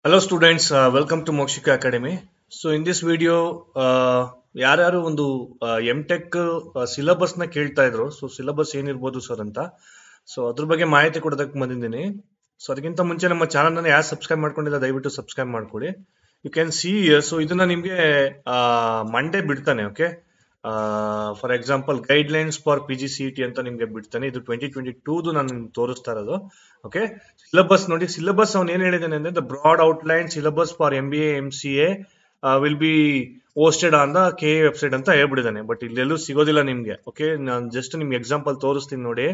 Hello students, welcome to Mokshika Academy. So in this video, ಯಾರ್ಯಾರು ಒಂದು ಎಂ.ಟೆಕ್ syllabus ನ ಕೇಳ್ತಾ ಇದ್ರು. ಸೊ ಸಿಲೆಬಸ್ ಏನಿರ್ಬೋದು ಸರ್ ಅಂತ. ಸೊ ಅದ್ರ ಬಗ್ಗೆ ಮಾಹಿತಿ ಕೊಡೋದಕ್ಕೆ ಬಂದಿದ್ದೀನಿ. ಸೊ ಅದಕ್ಕಿಂತ ಮುಂಚೆ ನಮ್ಮ ಚಾನಲ್ ನ ಯಾರು ಸಬ್ಸ್ಕ್ರೈಬ್ ಮಾಡ್ಕೊಂಡಿಲ್ಲ ದಯವಿಟ್ಟು ಸಬ್ಸ್ಕ್ರೈಬ್ ಮಾಡ್ಕೊಳ್ಳಿ. ಯು ಕ್ಯಾನ್ ಸಿ ಸೊ ಇದನ್ನ ನಿಮ್ಗೆ ಮಂಡೇ ಬಿಡ್ತಾನೆ. Okay, for example guidelines for PGCET ಅಂತ ನಿಮ್ಗೆ ಬಿಡ್ತಾನೆ. ಇದು 2022 ನಾನು ತೋರಿಸ್ತಾ ಇರೋದು. ಓಕೆ, ಸಿಲೆಬಸ್ ನೋಡಿ, ಸಿಲೆಬಸ್ ಅವ್ನು ಏನ್ ಹೇಳಿದಾನೆ ಅಂದ್ರೆ the broad outline syllabus for MBA MCA will be hosted on the KA website ಅಂತ ಹೇಳ್ಬಿಟ್ಟಿದ್ದಾನೆ. ಬಟ್ ಇಲ್ಲೆಲ್ಲೂ ಸಿಗೋದಿಲ್ಲ ನಿಮ್ಗೆ. ಓಕೆ, ನಾನು ಜಸ್ಟ್ ನಿಮ್ಗೆ ಎಕ್ಸಾಂಪಲ್ ತೋರಿಸ್ತೀನಿ ನೋಡಿ.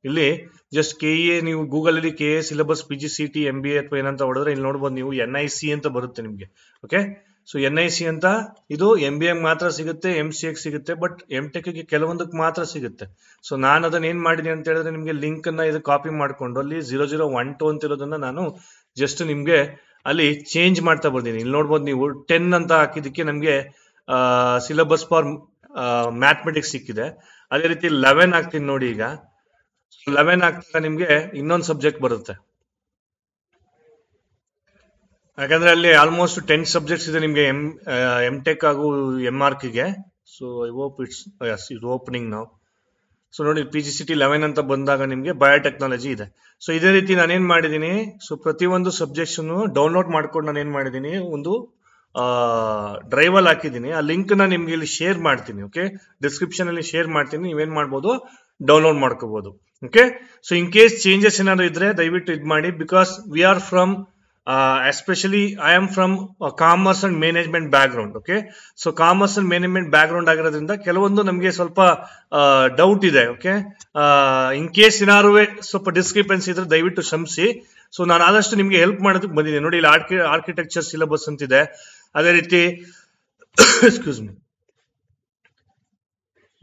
ಇಲ್ಲಿ ಜಸ್ಟ್ KA ನೀವು ಗೂಗಲ್ ಅಲ್ಲಿ KA ಸಿಲೆಬಸ್ PGCET MBA ಅಥವಾ ಏನಂತ ಹೊಡೆದ್ರೆ ಇಲ್ಲಿ ನೋಡ್ಬೋದು ನೀವು NIC ಅಂತ ಬರುತ್ತೆ ನಿಮ್ಗೆ. ಓಕೆ, ಸೊ NIC ಅಂತ ಇದು MBA ಮಾತ್ರ ಸಿಗುತ್ತೆ, MCA ಸಿಗುತ್ತೆ, ಬಟ್ M.Tech ಗೆ ಕೆಲವೊಂದಕ್ಕೆ ಮಾತ್ರ ಸಿಗುತ್ತೆ. ಸೊ ನಾನು ಅದನ್ನ ಏನ್ ಮಾಡಿದೀನಿ ಅಂತ ಹೇಳಿದ್ರೆ ನಿಮ್ಗೆ ಲಿಂಕ್ ಅನ್ನ ಇದು ಕಾಪಿ ಮಾಡ್ಕೊಂಡು ಅಲ್ಲಿ 0012 ಅಂತ ಇರೋದನ್ನ ನಾನು ಜಸ್ಟ್ ನಿಮ್ಗೆ ಅಲ್ಲಿ ಚೇಂಜ್ ಮಾಡ್ತಾ ಬರ್ತೀನಿ. ಇಲ್ಲಿ ನೋಡ್ಬೋದು ನೀವು 10 ಅಂತ ಹಾಕಿದಕ್ಕೆ ನಮ್ಗೆ ಸಿಲೆಬಸ್ ಫಾರ್ ಮ್ಯಾಥಮೆಟಿಕ್ಸ್ ಸಿಕ್ಕಿದೆ. ಅದೇ ರೀತಿ 11 ಹಾಕ್ತೀನಿ ನೋಡಿ. ಈಗ 11 ಹಾಕ್ತಾ ನಿಮ್ಗೆ ಇನ್ನೊಂದು ಸಬ್ಜೆಕ್ಟ್ ಬರುತ್ತೆ. ಯಾಕಂದ್ರೆ ಅಲ್ಲಿ ಆಲ್ಮೋಸ್ಟ್ 10 ಸಬ್ಜೆಕ್ಟ್ಸ್ ಇದೆ ನಿಮ್ಗೆ M.Tech ಹಾಗೂ MArch ಗೆ. So I hope it's opening ನಾವು. ಸೊ ನೋಡಿ PGCET 11 ಅಂತ ಬಂದಾಗ ನಿಮ್ಗೆ ಬಯೋಟೆಕ್ನಾಲಜಿ ಇದೆ. ಸೊ ಇದೇ ರೀತಿ ನಾನೇನ್ ಮಾಡಿದೀನಿ, ಸೊ ಪ್ರತಿಯೊಂದು ಸಬ್ಜೆಕ್ಟ್ಸ್ ಡೌನ್ಲೋಡ್ ಮಾಡ್ಕೊಂಡು ನಾನು ಏನ್ ಮಾಡಿದೀನಿ, ಒಂದು ಡ್ರೈವ್ ಅಲ್ಲಿ ಹಾಕಿದೀನಿ. ಆ ಲಿಂಕ್ ನ ನಿಮ್ಗೆ ಇಲ್ಲಿ ಶೇರ್ ಮಾಡ್ತೀನಿ. ಓಕೆ, ಡಿಸ್ಕ್ರಿಪ್ಷನ್ ಅಲ್ಲಿ ಶೇರ್ ಮಾಡ್ತೀನಿ, ನೀವೇನ್ ಮಾಡ್ಬೋದು ಡೌನ್ಲೋಡ್ ಮಾಡ್ಕೋಬಹುದು. Okay, so in case changes ಏನಾದ್ರು ಇದ್ರೆ ದಯವಿಟ್ಟು ಇದ್ ಮಾಡಿ. Because we are from especially I am from commerce and management back ground. Okay, so commerce and management back ground ಆಗಿರೋದ್ರಿಂದ ಕೆಲವೊಂದು ನಮಗೆ ಸ್ವಲ್ಪ ಡೌಟ್ ಇದೆ. ಓಕೆ, ಇನ್ ಕೇಸ್ ಏನಾದ್ರು ಸ್ವಲ್ಪ ಡಿಸ್ಕ್ರಿಪೆನ್ಸಿ ಇದ್ರೆ ದಯವಿಟ್ಟು ಕ್ಷಮಿಸಿ. ಸೊ ನಾನು ಆದಷ್ಟು ನಿಮ್ಗೆ ಹೆಲ್ಪ್ ಮಾಡೋದಕ್ಕೆ ಬಂದಿದ್ದೀನಿ. ನೋಡಿ, ಇಲ್ಲಿ ಆರ್ಕಿಟೆಕ್ಚರ್ ಸಿಲೆಬಸ್ ಅಂತಿದೆ. ಅದೇ ರೀತಿ ಎಕ್ಸ್ಕ್ಯೂಸ್ ಮೀ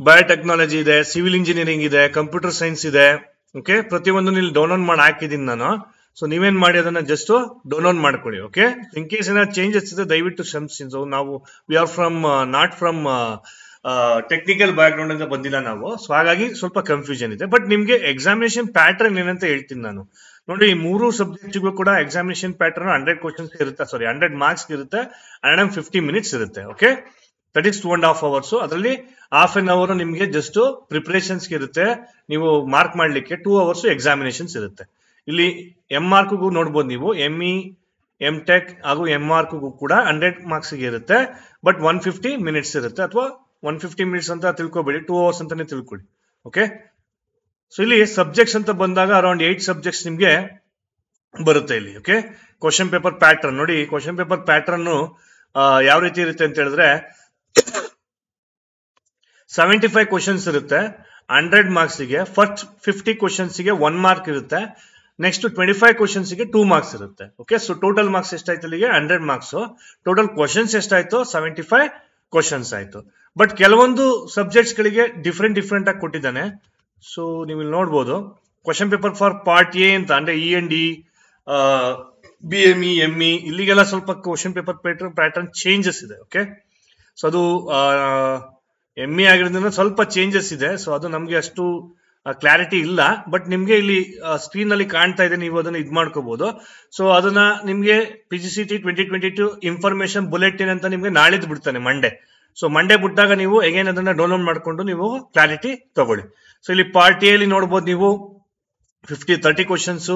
ಬಯೋಟೆಕ್ನಾಲಜಿ ಇದೆ, ಸಿವಿಲ್ ಇಂಜಿನಿಯರಿಂಗ್ ಇದೆ, ಕಂಪ್ಯೂಟರ್ ಸೈನ್ಸ್ ಇದೆ. ಓಕೆ, ಪ್ರತಿಯೊಂದು ಇಲ್ಲಿ ಡೌನ್ಲೋಡ್ ಮಾಡಿ ಹಾಕಿದ್ದೀನಿ ನಾನು. ಸೊ ನೀವೇನ್ ಮಾಡಿ ಅದನ್ನ ಜಸ್ಟ್ ಡೌನ್ಲೋಡ್ ಮಾಡ್ಕೊಳ್ಳಿ. ಓಕೆ, ಇನ್ ಕೇಸ್ ಏನಾದ್ರು ಚೇಂಜಸ್ ಇದೆ ದಯವಿಟ್ಟು ಕ್ಷಮಿಸಿ. ಸೊ ನಾವು we are from not from technical back ground ಅಂತ ಬಂದಿಲ್ಲ ನಾವು. ಸೊ ಹಾಗಾಗಿ ಸ್ವಲ್ಪ ಕನ್ಫ್ಯೂಷನ್ ಇದೆ. ಬಟ್ ನಿಮ್ಗೆ ಎಕ್ಸಾಮಿನೇಷನ್ ಪ್ಯಾಟರ್ನ್ ಏನಂತ ಹೇಳ್ತೀನಿ ನಾನು. ನೋಡಿ, ಈ 3 ಸಬ್ಜೆಕ್ಟ್ಗೂ ಕೂಡ ಎಕ್ಸಾಮಿನೇಷನ್ ಪ್ಯಾಟರ್ನ್ 100 ಕ್ವಶನ್ಸ್ ಇರುತ್ತೆ. ಸಾರಿ, 100 ಮಾರ್ಕ್ಸ್ ಇರುತ್ತೆ. 150 ಮಿನಿಟ್ಸ್ ಇರುತ್ತೆ. Okay, that is 2.5 hours. ಅದರಲ್ಲಿ ಹಾಫ್ ಅನ್ ಅವರ್ ನಿಮ್ಗೆ ಜಸ್ಟ್ ಪ್ರಿಪರೇಷನ್ಸ್ ಇರುತ್ತೆ. ನೀವು ಮಾರ್ಕ್ ಮಾಡ್ಲಿಕ್ಕೆ 2 hours ಎಕ್ಸಾಮಿನೇಷನ್ಸ್ ಇರುತ್ತೆ. ಇಲ್ಲಿ MArch ಗೂ ನೋಡ್ಬೋದು ನೀವು, ME M.Tech ಹಾಗೂ MArch ಗೂ ಕೂಡ 100 ಮಾರ್ಕ್ಸ್ ಇರುತ್ತೆ. ಬಟ್ 150 ಮಿನಿಟ್ಸ್ ಇರುತ್ತೆ. ಅಥವಾ 150 ಮಿನಿಟ್ಸ್ ಅಂತ ತಿಳ್ಕೊಬೇಡಿ, 2 hours ಅಂತಾನೆ ತಿಳ್ಕೊಳ್ಳಿ. ಓಕೆ, ಸೊ ಇಲ್ಲಿ ಸಬ್ಜೆಕ್ಟ್ಸ್ ಅಂತ ಬಂದಾಗ ಅರೌಂಡ್ 8 ಸಬ್ಜೆಕ್ಟ್ಸ್ ನಿಮ್ಗೆ ಬರುತ್ತೆ ಇಲ್ಲಿ. ಓಕೆ, ಕ್ವಶನ್ ಪೇಪರ್ ಪ್ಯಾಟರ್ನ್ ನೋಡಿ. ಕ್ವಶನ್ ಪೇಪರ್ ಪ್ಯಾಟರ್ನ್ ಯಾವ ರೀತಿ ಇರುತ್ತೆ ಅಂತ ಹೇಳಿದ್ರೆ 75 ಕ್ವಶನ್ಸ್ ಇರುತ್ತೆ 100 ಮಾರ್ಕ್ಸ್ ಗೆ. ಫಸ್ಟ್ 50 ಕ್ವಶನ್ಸ್ ಗೆ 1 ಮಾರ್ಕ್ ಇರುತ್ತೆ. ನೆಕ್ಸ್ಟ್ 25 ಕ್ವಶನ್ಸ್ ಗೆ 2 ಮಾರ್ಕ್ಸ್ ಇರುತ್ತೆ. ಓಕೆ, ಸೊ ಟೋಟಲ್ ಮಾರ್ಕ್ಸ್ ಎಷ್ಟಾಯ್ತು ಇಲ್ಲಿಗೆ 100 ಮಾರ್ಕ್ಸ್. ಟೋಟಲ್ ಕ್ವಶನ್ಸ್ ಎಷ್ಟಾಯ್ತು 75 ಕ್ವಶನ್ಸ್ ಆಯ್ತು. ಬಟ್ ಕೆಲವೊಂದು ಸಬ್ಜೆಕ್ಟ್ಸ್ ಗಳಿಗೆ ಡಿಫ್ರೆಂಟ್ ಆಗಿ ಕೊಟ್ಟಿದ್ದಾನೆ. ಸೊ ನೀವು ಇಲ್ಲಿ ನೋಡ್ಬೋದು question paper for part A ಅಂತ ಅಂದ್ರೆ END BME ME ಇಲ್ಲಿಗೆಲ್ಲ ಸ್ವಲ್ಪ ಕ್ವಶನ್ ಪೇಪರ್ ಪ್ಯಾಟರ್ನ್ ಚೇಂಜಸ್ ಇದೆ. ಓಕೆ, ಸೊ ಅದು ME ಆಗಿರೋದ್ರಿಂದ ಸ್ವಲ್ಪ ಚೇಂಜಸ್ ಇದೆ. ಸೊ ಅದು ನಮ್ಗೆ ಅಷ್ಟು ಕ್ಲಾರಿಟಿ ಇಲ್ಲ. ಬಟ್ ನಿಮ್ಗೆ ಇಲ್ಲಿ ಸ್ಕ್ರೀನ್ ಅಲ್ಲಿ ಕಾಣ್ತಾ ಇದೆ, ನೀವು ಅದನ್ನ ಇದ್ ಮಾಡ್ಕೋಬಹುದು. ಸೊ ಅದನ್ನ ನಿಮ್ಗೆ PGCET 2022 ಇನ್ಫಾರ್ಮೇಶನ್ ಬುಲೆಟಿನ್ ಅಂತ ನಿಮ್ಗೆ ನಾಳಿದ್ದು ಬಿಡ್ತಾನೆ ಮಂಡೇ. ಸೊ ಮಂಡೇ ಬಿಟ್ಟಾಗ ನೀವು ಅಗೇನ್ ಅದನ್ನ ಡೌನ್ಲೋಡ್ ಮಾಡ್ಕೊಂಡು ನೀವು ಕ್ಲಾರಿಟಿ ತಗೊಳ್ಳಿ. ಸೊ ಇಲ್ಲಿ ಪಾರ್ಟ್ ಎ ಅಲ್ಲಿ ನೋಡ್ಬೋದು ನೀವು 30 questions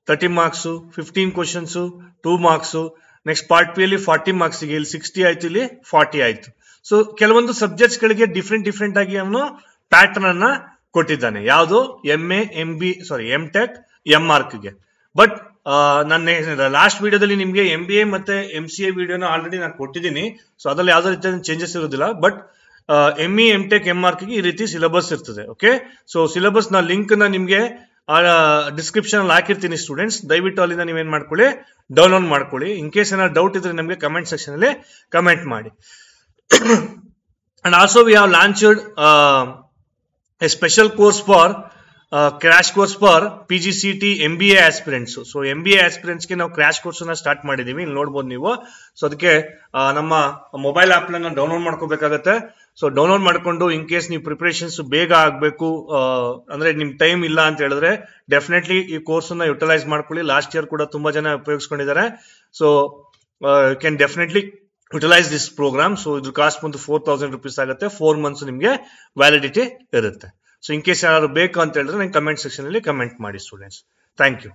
30 marks, 15 questions 2 marks. Next part B ಅಲ್ಲಿ 40 ಮಾರ್ಕ್ಸ್ ಗೆ ಇಲ್ಲಿ 60 ಆಯ್ತು, ಇಲ್ಲಿ 40 ಆಯ್ತು. ಸೊ ಕೆಲವೊಂದು ಸಬ್ಜೆಕ್ಟ್ಸ್ ಗಳಿಗೆ ಡಿಫ್ರೆಂಟ್ ಆಗಿ ಅವನು ಪ್ಯಾಟರ್ನ್ ಅನ್ನ ಕೊಟ್ಟಿದ್ದಾನೆ. ಯಾವುದು M.Tech MArch ಗೆ. ಬಟ್ ನನ್ನ ಲಾಸ್ಟ್ ವಿಡಿಯೋದಲ್ಲಿ ನಿಮ್ಗೆ MBA ಮತ್ತೆ MCA ವಿಡಿಯೋನ ಆಲ್ರೆಡಿ ನಾನು ಕೊಟ್ಟಿದ್ದೀನಿ. ಸೊ ಅದ್ರಲ್ಲಿ ಯಾವ್ದೋ ರೀತಿ ಚೇಂಜಸ್ ಇರೋದಿಲ್ಲ. ಬಟ್ ME M.Tech MArch ಗೆ ಈ ರೀತಿ ಸಿಲೆಬಸ್ ಇರ್ತದೆ. ಓಕೆ, ಸೊ ಸಿಲೆಬಸ್ ನ ಲಿಂಕ್ ನ ನಿಮ್ಗೆ ಡಿಸ್ಕ್ರಿಪ್ಷನ್ ಅಲ್ಲಿ ಹಾಕಿರ್ತೀನಿ ಸ್ಟೂಡೆಂಟ್ಸ್. ದಯವಿಟ್ಟು ಅಲ್ಲಿಂದ ನೀವೇನ್ ಮಾಡ್ಕೊಳ್ಳಿ, ಡೌನ್ಲೋಡ್ ಮಾಡ್ಕೊಳ್ಳಿ. ಇನ್ ಕೇಸ್ ಏನಾದ್ರು ಡೌಟ್ ಇದ್ರೆ ನಮ್ಗೆ ಕಮೆಂಟ್ ಸೆಕ್ಷನ್ ಅಲ್ಲಿ ಕಮೆಂಟ್ ಮಾಡಿ. And also we have launched a special course for crash course for PGCET MBA aspirants. So MBA aspirants ಗೆ ನಾವು ಕ್ರಾಶ್ ಕೋರ್ಸ್ ನ ಸ್ಟಾರ್ಟ್ ಮಾಡಿದೀವಿ. ಇಲ್ಲಿ ನೋಡ್ಬೋದು ನೀವು. ಸೊ ಅದಕ್ಕೆ ನಮ್ಮ ಮೊಬೈಲ್ ಆಪ್ ನ ಡೌನ್ಲೋಡ್ ಮಾಡ್ಕೋಬೇಕಾಗತ್ತೆ. ಸೊ ಡೌನ್ಲೋಡ್ ಮಾಡ್ಕೊಂಡು ಇನ್ ಕೇಸ್ ನೀವು ಪ್ರಿಪರೇಷನ್ಸ್ ಬೇಗ ಆಗಬೇಕು ಅಂದ್ರೆ ನಿಮ್ ಟೈಮ್ ಇಲ್ಲ ಅಂತ ಹೇಳಿದ್ರೆ ಡೆಫಿನೆಟ್ಲಿ ಈ ಕೋರ್ಸ್ ನ ಯುಟಿಲೈಸ್ ಮಾಡ್ಕೊಳ್ಳಿ. ಲಾಸ್ಟ್ ಇಯರ್ ಕೂಡ ತುಂಬಾ ಜನ ಉಪಯೋಗಿಸ್ಕೊಂಡಿದ್ದಾರೆ. So you can definitely utilise this program. So ಇದ್ರ ಕಾಸ್ಟ್ ಬಂದು 4000 rupees ಆಗುತ್ತೆ. 4 months ನಿಮಗೆ ವ್ಯಾಲಿಡಿಟಿ ಇರುತ್ತೆ. ಸೊ ಇನ್ ಕೇಸ್ ಯಾರು ಬೇಕು ಅಂತ ಹೇಳಿದ್ರೆ ನಂಗೆ ಕಮೆಂಟ್ ಸೆಕ್ಷನ್ ಅಲ್ಲಿ ಕಮೆಂಟ್ ಮಾಡಿ ಸ್ಟೂಡೆಂಟ್ಸ್. Thank you.